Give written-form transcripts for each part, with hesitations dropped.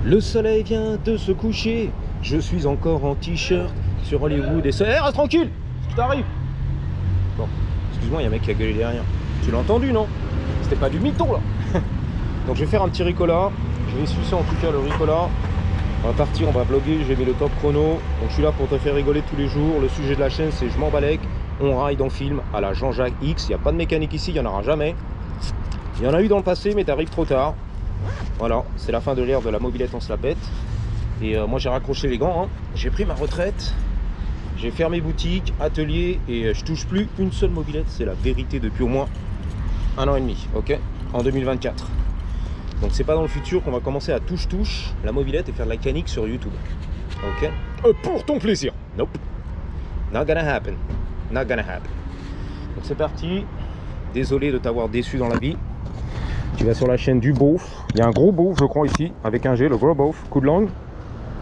Le soleil vient de se coucher. Je suis encore en t-shirt sur Hollywood et ça... Eh, reste tranquille, je t'arrive. Bon, excuse-moi, il y a un mec qui a gueulé derrière. Tu l'as entendu, non? C'était pas du mytho, là. Donc je vais faire un petit Ricola. Je vais sucer en tout cas le Ricola. On va partir, on va vlogger, j'ai mis le top chrono. Donc je suis là pour te faire rigoler tous les jours. Le sujet de la chaîne, c'est je m'en balèque. On ride en film à la Jean-Jacques X. Il n'y a pas de mécanique ici, il n'y en aura jamais. Il y en a eu dans le passé, mais t'arrives trop tard. Voilà, c'est la fin de l'ère de la mobilette, on se la pète. Et moi j'ai raccroché les gants, hein. J'ai pris ma retraite. J'ai fermé boutique, atelier et je touche plus une seule mobilette. C'est la vérité depuis au moins 1 an et demi, ok? En 2024. Donc c'est pas dans le futur qu'on va commencer à touche la mobilette et faire de la mécanique sur YouTube. Ok? Pour ton plaisir. Nope. Not gonna happen. Not gonna happen. Donc c'est parti. Désolé de t'avoir déçu dans la vie. Tu vas sur la chaîne du beauf. Il y a un gros beauf, je crois, ici, avec un G, le gros beauf, coup de langue.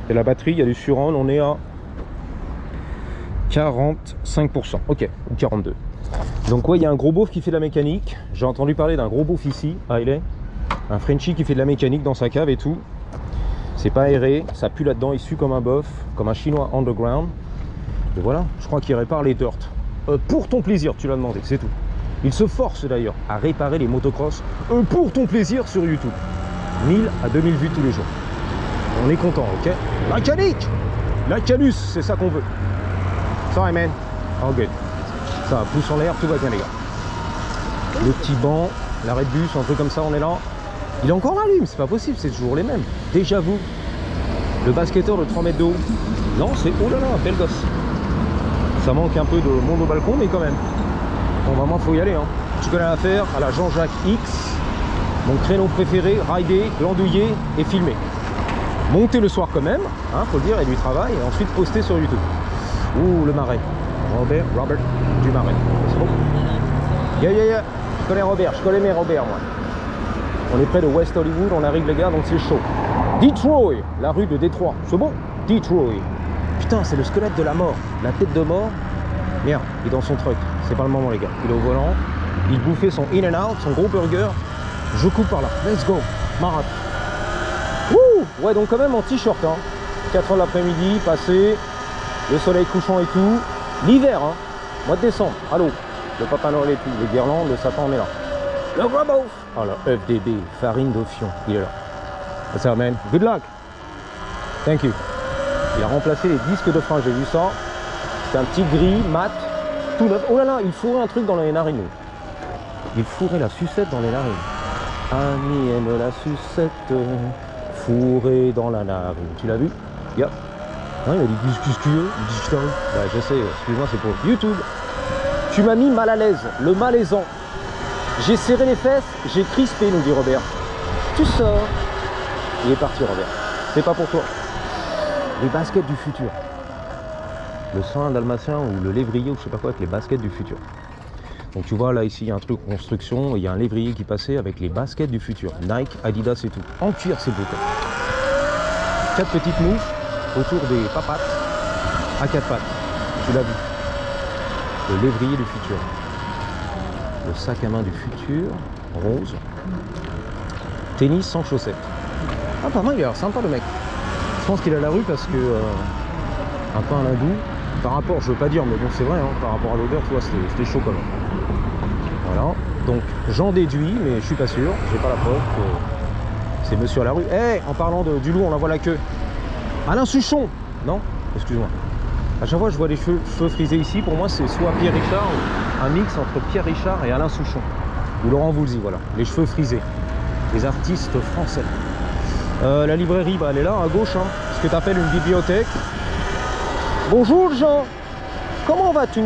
Et la batterie, il y a du surround, on est à 45%. Ok, ou 42. Donc ouais, il y a un gros beauf qui fait de la mécanique. J'ai entendu parler d'un gros beauf ici, à LA. Un Frenchie qui fait de la mécanique dans sa cave et tout. C'est pas aéré, ça pue là-dedans, il sue comme un bœuf, comme un chinois underground. Et voilà, je crois qu'il répare les dirt. Pour ton plaisir, tu l'as demandé, c'est tout. Il se force d'ailleurs à réparer les motocross pour ton plaisir sur YouTube. 1000 à 2000 vues tous les jours. On est content, ok? La mécanique! La calus, c'est ça qu'on veut. Sorry man. Oh good. Ça va, pouce en l'air, tout va bien les gars. Le petit banc, l'arrêt de bus, un truc comme ça, on est là. Il est encore allumé, c'est pas possible, c'est toujours les mêmes. Déjà vous, le basketteur de 3 mètres de haut. Non, c'est oh là là, belle gosse. Ça manque un peu de monde au balcon, mais quand même. Bon, vraiment, faut y aller. Hein. Tu connais l'affaire à la Jean-Jacques X. Mon créneau préféré, rider, glandouiller et filmer. Monter le soir quand même, hein, faut le dire, et du travail, et ensuite poster sur YouTube. Ouh, le marais. Robert du marais. C'est bon. Yeah. Je connais Robert, je connais mes Robert, moi. On est près de West Hollywood, on arrive les gars, donc c'est chaud. Detroit, la rue de Détroit. C'est bon? Detroit. Putain, c'est le squelette de la mort. La tête de mort. Merde, il est dans son truck. C'est pas le moment les gars. Il est au volant. Il bouffait son in and out, son gros burger. Je coupe par là. Let's go. Marat. Ouh. Ouais, donc quand même en t-shirt. Hein. 4h de l'après-midi, passé. Le soleil couchant et tout. L'hiver, hein. Mois de décembre. Allô. Le Papa Noël et tout. Les guirlandes, le sapin, on est là. Le gros beauf. Oh la FDB, farine de fion. Il est là. What's up, man? Good luck. Thank you. Il a remplacé les disques de frein, j'ai vu ça. C'est un petit gris, mat, tout neuf. Oh là là, il fourrait un truc dans les narines. Il fourrait la sucette dans les narines. Annie aime la sucette fourrée dans la narine. Tu l'as vu? Yep. Non, il a dit discuscule. Bah, je sais, excuse-moi, c'est pour YouTube. Tu m'as mis mal à l'aise, le malaisant. J'ai serré les fesses, j'ai crispé, nous dit Robert. Tu sors. Il est parti, Robert. C'est pas pour toi. Les baskets du futur. Le sang dalmatien ou le lévrier ou je sais pas quoi avec les baskets du futur. Donc tu vois là ici il y a un truc construction, il y a un lévrier qui passait avec les baskets du futur. Nike, Adidas et tout. En cuir c'est beau. 4 petites mouches autour des papates à 4 pattes. Tu l'as vu. Le lévrier du futur. Le sac à main du futur, rose. Tennis sans chaussettes. Ah pas mal, il a l'air sympa le mec. Je pense qu'il a la rue parce que un peu un hindou. Par rapport, je veux pas dire, mais bon c'est vrai, hein, par rapport à l'odeur, tu vois, c'était chaud quand même. Voilà, donc j'en déduis, mais je suis pas sûr, j'ai pas la preuve que c'est monsieur à la rue. Eh, hey, en parlant du loup, on la voit la queue. Alain Souchon. Non, excuse-moi. À chaque fois je vois les cheveux frisés ici, pour moi c'est soit Pierre Richard, ou un mix entre Pierre Richard et Alain Souchon. Ou Laurent Voulzy, voilà, les cheveux frisés. Les artistes français. La librairie, bah, elle est là, à gauche, hein, ce que tu appelles une bibliothèque. Bonjour Jean, comment vas-tu?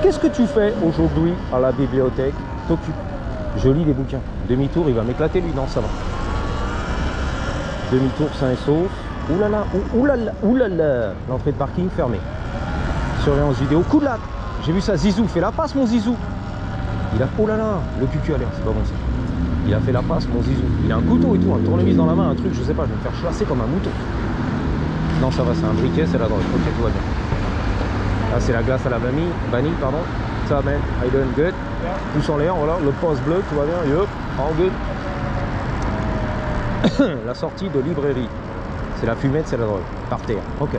Qu'est-ce que tu fais aujourd'hui à la bibliothèque? T'occupes. Je lis des bouquins. Demi-tour, il va m'éclater lui, non ça va. Demi-tour sain et sauf. Oulala, oulala. L'entrée de parking fermée. Surveillance vidéo, coup de latte. J'ai vu ça, Zizou, fais la passe mon Zizou. Il a, oh là là, le cucu à l'air, c'est pas bon ça. Il a fait la passe mon Zizou. Il a un couteau et tout, un tournevis dans la main, un truc, je sais pas, je vais me faire chasser comme un mouton. Non, ça va, c'est un briquet, c'est la drogue. Ok, tout va bien. Là, c'est la glace à la vanille, pardon. Ça, man, I doing good. Pouce en l'air, voilà, le poste bleu, tout va bien. Yup, all good. La sortie de librairie. C'est la fumette, c'est la drogue. Par terre. Ok.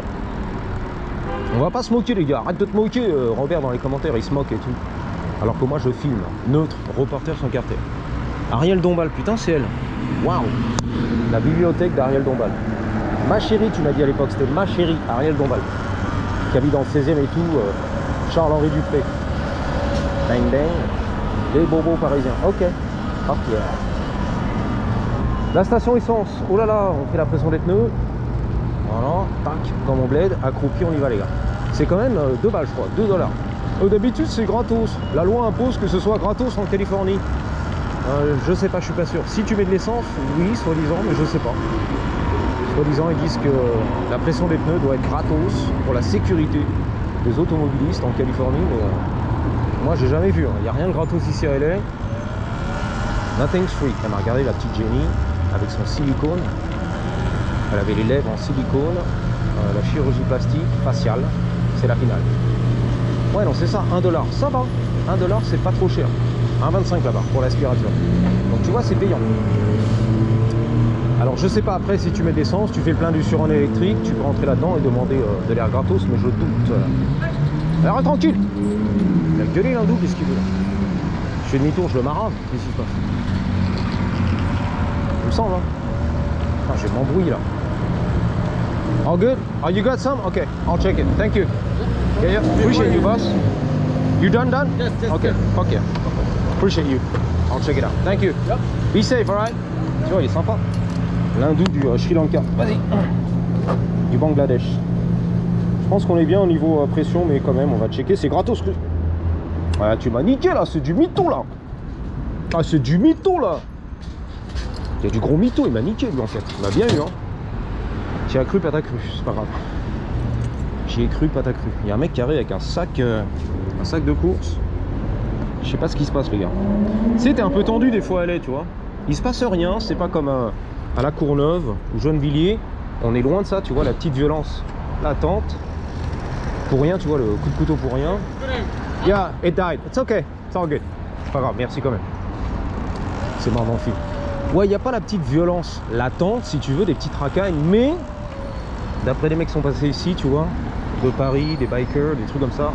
On va pas se moquer les gars. Arrête de te moquer. Robert dans les commentaires il se moque et tout. Alors que moi je filme. Neutre. Reporter sans carter. Ariel Dombal. Putain c'est elle. Waouh. La bibliothèque d'Ariel Dombal. Ma chérie tu m'as dit à l'époque. C'était ma chérie Ariel Dombal. Qui habite dans le 16e et tout. Charles-Henri Dupré. Bang bang. Les bobos parisiens. Ok. Ok. La station essence. Oh là là, on fait la pression des pneus. Voilà. Tac. Dans mon bled. Accroupi, on y va les gars. C'est quand même 2 balles je crois. 2 $. D'habitude c'est gratos. La loi impose que ce soit gratos en Californie. Je sais pas, je suis pas sûr. Si tu mets de l'essence, oui, soi-disant, mais je sais pas. Soi-disant, ils disent que la pression des pneus doit être gratos pour la sécurité des automobilistes en Californie, mais moi j'ai jamais vu. Il n'y a rien de gratos ici à LA. Nothing's free. Elle m'a regardé la petite Jenny avec son silicone. Elle avait les lèvres en silicone. La chirurgie plastique faciale, c'est la finale. Ouais, non, c'est ça, 1 $. Ça va. 1 $, c'est pas trop cher. 1,25 là-bas pour l'aspiration. Donc tu vois, c'est payant. Alors je sais pas après si tu mets de l'essence, tu fais le plein du suron électrique, tu peux rentrer là-dedans et demander de l'air gratos, mais je doute. Alors tranquille. Il a gueulé l'hindou, qu'est-ce qu'il veut là? Je fais demi-tour, je le marave, qu'est-ce qui se passe? Il me semble, hein. Putain, je m'embrouille là. All good? Oh, you got some? Okay, I'll check it. Thank you. Yeah, yeah. Appreciate you, boss. You done? Yes, yes. Okay, fuck yeah. Appreciate you. I'll check it out. Thank you. Yep. Be safe, alright? Tu vois, il est sympa. L'hindou du Sri Lanka. Vas-y. Du Bangladesh. Je pense qu'on est bien au niveau pression, mais quand même, on va checker. C'est gratos. Ouais, tu m'as niqué là, c'est du mytho là. Ah, c'est du mytho là. Il y a du gros mytho, il m'a niqué lui en fait. Il m'a bien eu, hein. J'y ai cru, pas t'as cru, c'est pas grave. J'y ai cru, pas t'as cru. Il y a un mec qui arrive avec un sac de course. Je sais pas ce qui se passe les gars. Tu sais, t'es un peu tendu des fois à LA, tu vois. Il se passe rien, c'est pas comme à la Courneuve ou Gennevilliers. On est loin de ça, tu vois, la petite violence latente. Pour rien, tu vois, le coup de couteau pour rien. Yeah, it died. It's okay. It's all good. C'est pas grave, merci quand même. C'est marrant, film. Ouais, il n'y a pas la petite violence latente, si tu veux, des petites racailles, mais d'après les mecs qui sont passés ici, tu vois, de Paris, des bikers, des trucs comme ça,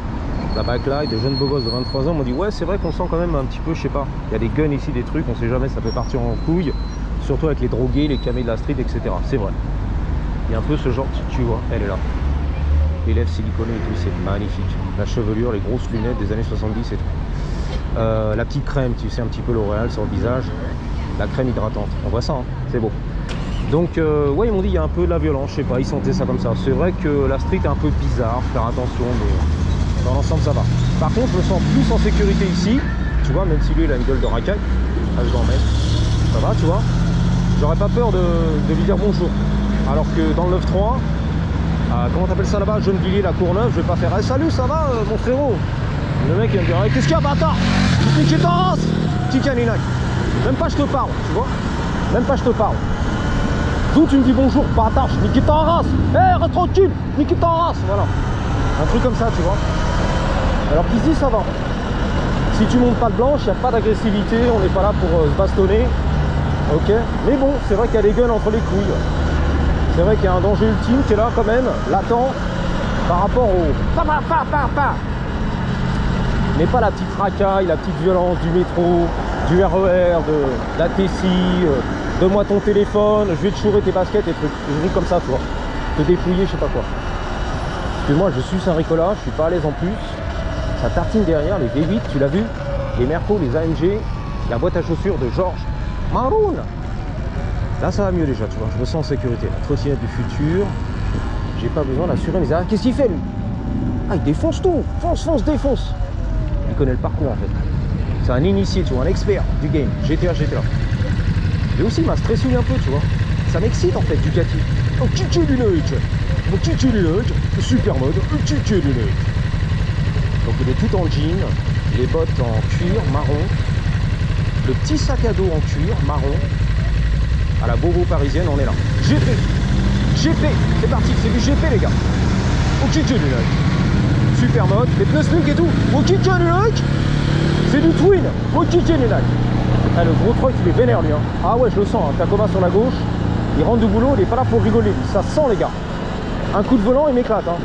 la backlight, des jeunes beaux gosses de 23 ans m'ont dit ouais, c'est vrai qu'on sent quand même un petit peu, je sais pas, il y a des guns ici, des trucs, on sait jamais, ça peut partir en couille, surtout avec les drogués, les camés de la street, etc. C'est vrai. Il y a un peu ce genre, tu vois, elle est là. Les lèvres siliconées et tout, c'est magnifique. La chevelure, les grosses lunettes des années 70 et tout. La petite crème, tu sais, un petit peu L'Oréal sur le visage. La crème hydratante, on voit ça, hein, c'est beau. Donc ouais, ils m'ont dit il y a un peu de la violence, je sais pas, ils sentaient ça comme ça. C'est vrai que la street est un peu bizarre, faire attention, mais dans l'ensemble ça va. Par contre, je me sens plus en sécurité ici, tu vois, même si lui il a une gueule de racaille, je m'en mets, ça va, tu vois. J'aurais pas peur de lui dire bonjour. Alors que dans le 9-3, comment t'appelles ça là-bas, Gennevilliers, la Courneuve, je vais pas faire hey, salut, ça va mon frérot. Le mec il va me dire hey, qu'est-ce qu'il y a bâtard, tu te niques ta race, petit caninac. Même pas je te parle, tu vois. Même pas je te parle. D'où tu me dis bonjour, bâtard, je nique ta race. Eh, reste tranquille, nique ta race, voilà. Un truc comme ça, tu vois. Alors qu'ici, ça va. Si tu montes pas de blanche, il n'y a pas d'agressivité, on n'est pas là pour se bastonner. Ok. Mais bon, c'est vrai qu'il y a des guns entre les couilles. C'est vrai qu'il y a un danger ultime qui est là quand même, latent, par rapport au mais pas la petite racaille, la petite violence du métro, du RER, de la Tessie, donne-moi ton téléphone, je vais te chourer tes baskets et trucs, des trucs comme ça, tu vois. Te dépouiller, je sais pas quoi. Parce que moi, je suis Saint-Ricolas, je suis pas à l'aise en plus. Ça tartine derrière, les V8, tu l'as vu, les Merco, les AMG, la boîte à chaussures de Georges Maroon. Là, ça va mieux déjà, tu vois, je me sens en sécurité. La trottinette du futur, j'ai pas besoin d'assurer mes arrêts. Qu'est-ce qu'il fait, lui? Ah, il défonce tout, fonce, défonce. Il connaît le parcours, en fait. C'est un initié, tu vois, un expert du game, GTA. Et aussi, il m'a stressé un peu, tu vois. Ça m'excite, en fait, Ducati. Oh, Ducati, super mode, Ducati. Donc, il est tout en jean, les bottes en cuir marron, le petit sac à dos en cuir marron. À la bobo parisienne, on est là. GP, c'est parti, c'est du GP, les gars. Super mode, les pneus slick et tout. C'est du twin. Ah, le gros truck, il est vénère, lui. Hein. Ah ouais, je le sens. Hein. Tacoma sur la gauche. Il rentre du boulot, il est pas là pour rigoler. Ça sent, les gars. Un coup de volant, il m'éclate. Hein.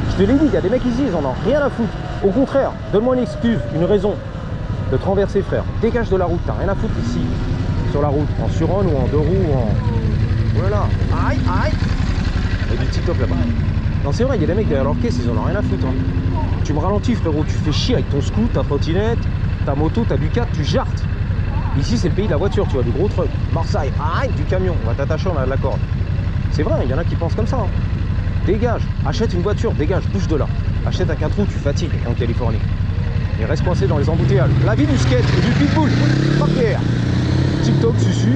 Je te l'ai dit, il y a des mecs ici, ils en ont rien à foutre. Au contraire, donne-moi une excuse, une raison de te renverser, frère. Dégage de la route, t'as rien à foutre ici. Sur la route, en suron ou en deux roues ou en... Voilà. Aïe, aïe. Il y a du TikTok là-bas. Non, c'est vrai, il y a des mecs derrière leur caisse, ils en ont rien à foutre. Hein. Tu me ralentis, frérot, tu fais chier avec ton scoot, ta trottinette, ta moto, ta Ducat, tu jartes. Ici, c'est le pays de la voiture, tu vois, du gros truck. Marseille, aïe, du camion, on va t'attacher, on a de la corde. C'est vrai, il y en a qui pensent comme ça. Hein. Dégage, achète une voiture, dégage, bouge de là. Achète un 4 roues, tu fatigues en Californie. Et reste coincé dans les embouteillages. La vie du skate et du pitbull. Fuck yeah. TikTok, Susu.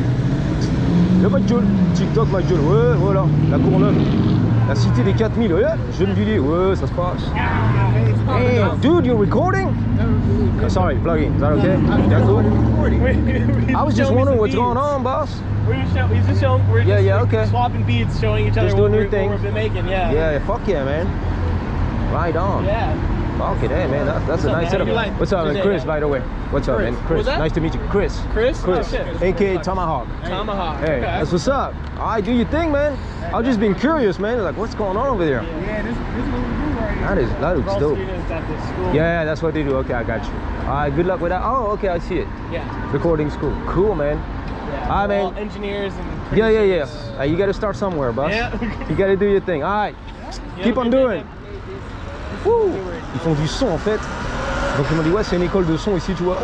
Le Michael. TikTok, Michael. Ouais, voilà. La Courneuve. La cité des 4000. Ouais, Gennevilliers. Ouais, ça se passe. Hey, dude, you're recording? Oh, sorry, vlogging. Is that okay? Yeah, cool. I was just wondering what's going on, boss. He's just showing. We're just swapping beats, showing each other just what doing we've been making. Yeah. Yeah, fuck yeah, man. Right on. Yeah. Fuck it, hey, man. That's a nice setup. What's up, man? Chris, by the way. What's up, man? Chris. Nice to meet you. Chris. Chris? Chris. Oh, AKA Tomahawk. Tomahawk. Hey, okay. that's what's up. All right, do your thing, man. I've just been curious, man. Like, what's going on over there? Yeah, this is what we do right here. That looks dope. Students at this school. Yeah, that's what they do. Okay, I got you. All right, good luck with that. Oh, okay, I see it. Yeah. Recording school. Cool, man. Yeah. All right, man. All engineers and. Yeah. You got to start somewhere, boss. Yeah. You got to do your thing. All right. Keep on doing. Woo. Ils font du son en fait. Donc ils m'ont dit ouais c'est une école de son ici tu vois.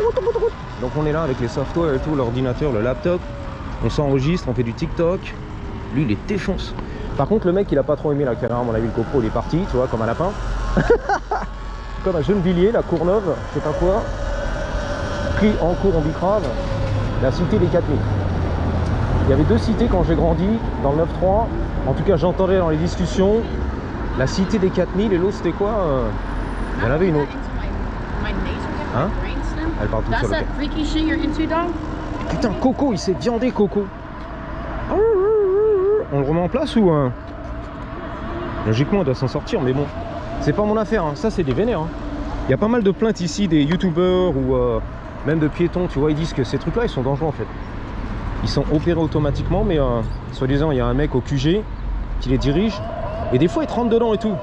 Donc on est là avec les softwares et tout, l'ordinateur, le laptop. On s'enregistre, on fait du TikTok. Lui il est défonce. Par contre le mec il a pas trop aimé la caméra, à mon avis le GoPro il est parti, tu vois, comme un lapin. Comme à Gennevilliers, la Courneuve, je sais pas quoi. Pris en cours en bicrave, la cité des 4000. Il y avait deux cités quand j'ai grandi, dans le 9-3. En tout cas j'entendais dans les discussions. La cité des 4000 et l'autre c'était quoi Il y en avait une autre. Hein? Elle parle toute seule. Putain, Coco, il s'est viandé, Coco. On le remet en place ou logiquement, on doit s'en sortir, mais bon. C'est pas mon affaire, hein. Ça c'est des vénères. Hein. Il y a pas mal de plaintes ici des youtubeurs ou même de piétons, tu vois, ils disent que ces trucs-là, ils sont dangereux en fait. Ils sont opérés automatiquement, mais soi-disant, il y a un mec au QG qui les dirige. Et des fois, ils te rentrent dedans et tout.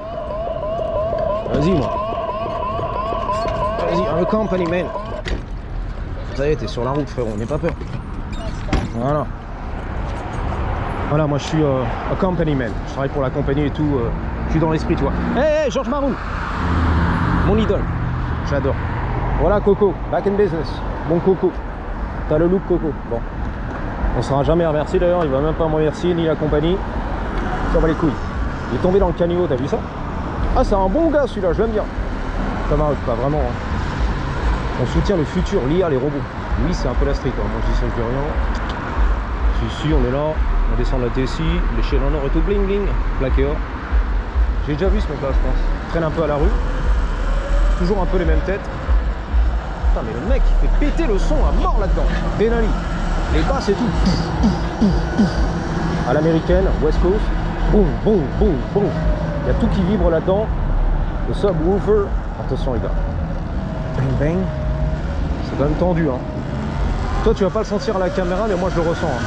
Vas-y, moi. Vas-y, I'm a company man. Ça y est, t'es sur la route, frérot, n'aie pas peur. Voilà. Voilà, moi je suis a company man. Je travaille pour la compagnie et tout. Je suis dans l'esprit, tu vois. Hey, Georges Maroun. Mon idole. J'adore. Voilà, Coco. Back in business. Bon Coco. T'as le look, Coco. Bon. On sera jamais remercié d'ailleurs. Il va même pas me remercier, ni la compagnie. Ça va les couilles. Il est tombé dans le caniveau, t'as vu ça? Ah, c'est un bon gars celui-là, je l'aime bien. Comme un pas vraiment. Hein. On soutient le futur, l'IA, les robots. Lui, c'est un peu la street. Hein. Moi, je dis ça, je dis rien. Si, on est là. On descend de la TSI. L'échelle en or et tout bling bling. Plaqué or. J'ai déjà vu ce mec-là, je pense. Il traîne un peu à la rue. Toujours un peu les mêmes têtes. Putain, mais le mec, il fait péter le son à mort là-dedans. Denali. Les basses et tout. À l'américaine, West Coast. Boum, boum, boum, boum. Il y a tout qui vibre là-dedans. Le subwoofer. Attention les gars. Bang, bang. C'est quand même tendu. Hein. Toi, tu vas pas le sentir à la caméra, mais moi, je le ressens. Hein.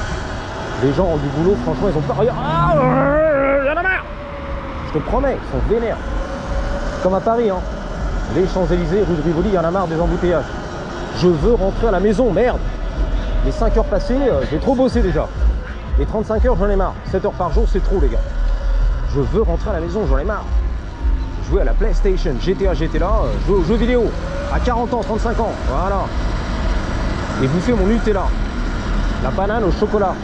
Les gens du boulot, franchement, ils ont pas... Regarde. Ah, y'en a marre. Je te promets, ils sont vénères. Comme à Paris. Hein. Les Champs-Élysées, rue de Rivoli, il y en a marre des embouteillages. Je veux rentrer à la maison, merde. Les 5 heures passées, j'ai trop bossé déjà. Les 35 heures, j'en ai marre. 7 heures par jour, c'est trop, les gars. Je veux rentrer à la maison, j'en ai marre. Jouer à la PlayStation, GTA, j'étais là, jouer aux jeux vidéo. À 40 ans, 35 ans, voilà. Et bouffer mon Nutella. La banane au chocolat.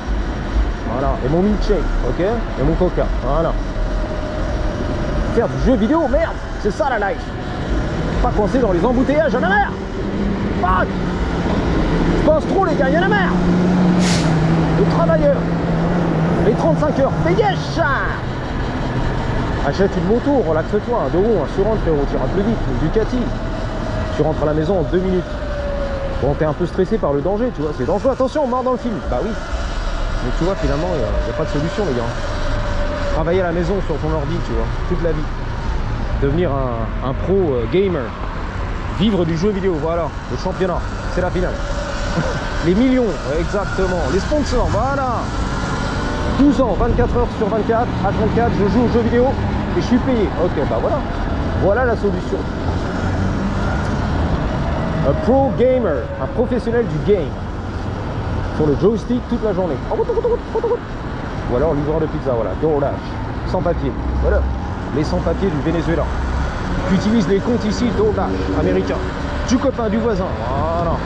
Voilà. Et mon milkshake, ok. Et mon coca, voilà. Faire du jeu vidéo, merde. C'est ça la life. Pas coincé dans les embouteillages, j'en ai marre. Fuck. Je pense trop, les gars, y'en a marre. Les travailleurs. Les 35 heures, dégage ça. Achète une moto, relaxe-toi, un 2 roues, un Suron, frérot, tu iras plus vite, une Ducati. Tu rentres à la maison en 2 minutes. Bon, t'es un peu stressé par le danger, tu vois, c'est dangereux. Attention, on mord dans le film. Bah oui. Mais tu vois, finalement, il n'y a pas de solution, les gars. Travailler à la maison sur ton ordi, tu vois, toute la vie. Devenir un pro gamer. Vivre du jeu vidéo, voilà. Le championnat, c'est la finale. Les millions, exactement. Les sponsors, voilà. 12 ans, 24 heures sur 24, H24, je joue aux jeux vidéo et je suis payé. Ok, bah voilà. Voilà la solution. Un pro gamer, un professionnel du game. Sur le joystick toute la journée. Ou alors livreur de pizza, voilà, DoorDash, sans papier. Voilà, les sans-papiers du Venezuela. Qui utilisent les comptes ici, DoorDash, américain. Du copain, du voisin, voilà.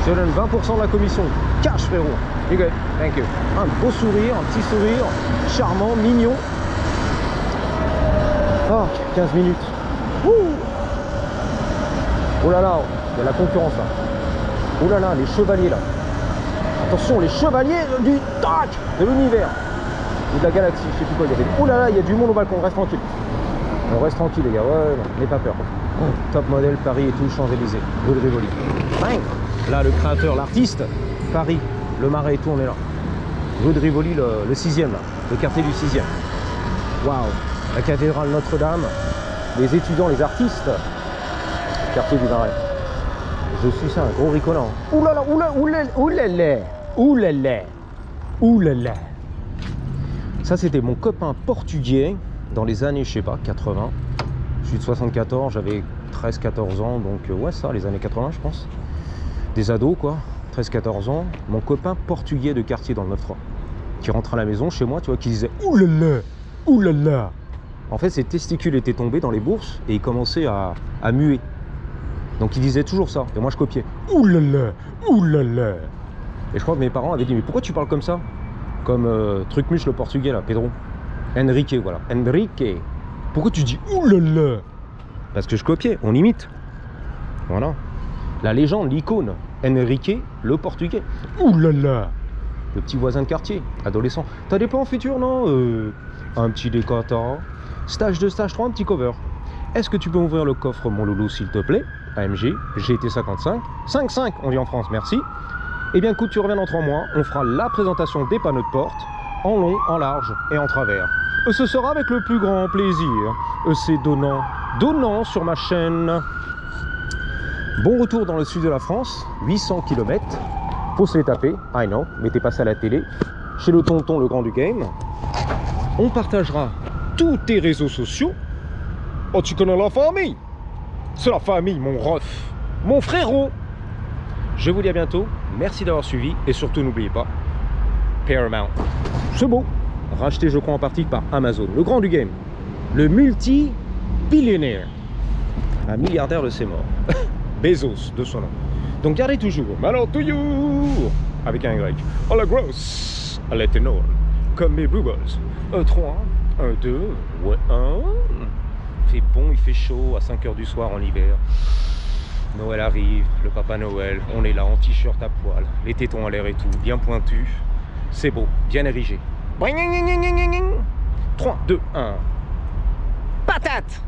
Je donne 20% de la commission. Cash, frérot. You good, thank you. Un beau sourire, un petit sourire, charmant, mignon. Ah, 15 minutes. Ouh. Oh là là, il y a la concurrence là. Oh là là, les chevaliers là. Attention, les chevaliers de l'univers. Ou de la galaxie, je sais plus quoi il y avait. Oh là là, il y a du monde au balcon, reste tranquille. On reste tranquille les gars, ouais, non, n'aie pas peur. Top modèle, Paris et tout, Champs-Élysées, rue de Rivoli. Bang. Là, le créateur, l'artiste, Paris, le Marais et tout, on est là. Rue de Rivoli, le 6e là, le quartier du 6e. Waouh, la cathédrale Notre-Dame, les étudiants, les artistes, quartier du Marais. Je suis ça, un gros ricolant. Oulala, oulala. Ça, c'était mon copain portugais dans les années, je sais pas, 80. Je suis de 74, j'avais 13-14 ans, donc ouais, ça, les années 80, je pense. Des ados, quoi, 13-14 ans. Mon copain portugais de quartier dans le 9-3, qui rentre à la maison chez moi, tu vois, qui disait oulala, oulala. En fait, ses testicules étaient tombés dans les bourses et il commençait à muer. Donc il disait toujours ça, et moi je copiais. Oulala, oulala. Et je crois que mes parents avaient dit, mais pourquoi tu parles comme ça? Comme Trucmuche le portugais là, Pedro. Enrique, voilà. Enrique. Pourquoi tu dis oulala? Parce que je copiais, on imite. Voilà. La légende, l'icône. Enrique le portugais. Oulala. Le petit voisin de quartier, adolescent. T'as des plans futurs, non? Un petit décata. Stage 2, stage 3, un petit cover. Est-ce que tu peux ouvrir le coffre, mon loulou, s'il te plaît? AMG, GT55. 5-5, on dit en France, merci. Eh bien, écoute, tu reviens dans 3 mois. On fera la présentation des panneaux de porte, en long, en large et en travers. Ce sera avec le plus grand plaisir. C'est donnant, donnant sur ma chaîne. Bon retour dans le sud de la France, 800 km. Faut se les taper, I know, mais t'es passé à la télé. Chez le tonton, le grand du game. On partagera tous tes réseaux sociaux. Oh, tu connais la famille? C'est la famille, mon ref, mon frérot. Je vous dis à bientôt. Merci d'avoir suivi. Et surtout, n'oubliez pas, Paramount. C'est beau. Racheté, je crois, en partie par Amazon. Le grand du game. Le multi-billionnaire. Un milliardaire de ses morts. Bezos, de son nom. Donc, gardez toujours. Malheur to you. Avec un Y. Oh la grosse. À l'éthanol. Comme mes bluebirds. 3, 1, 2, ouais, 1. Il fait bon, il fait chaud à 5 h du soir en hiver. Noël arrive, le Papa Noël, on est là en t-shirt à poil, les tétons à l'air et tout, bien pointus. C'est beau, bien érigé. 3, 2, 1. Patate!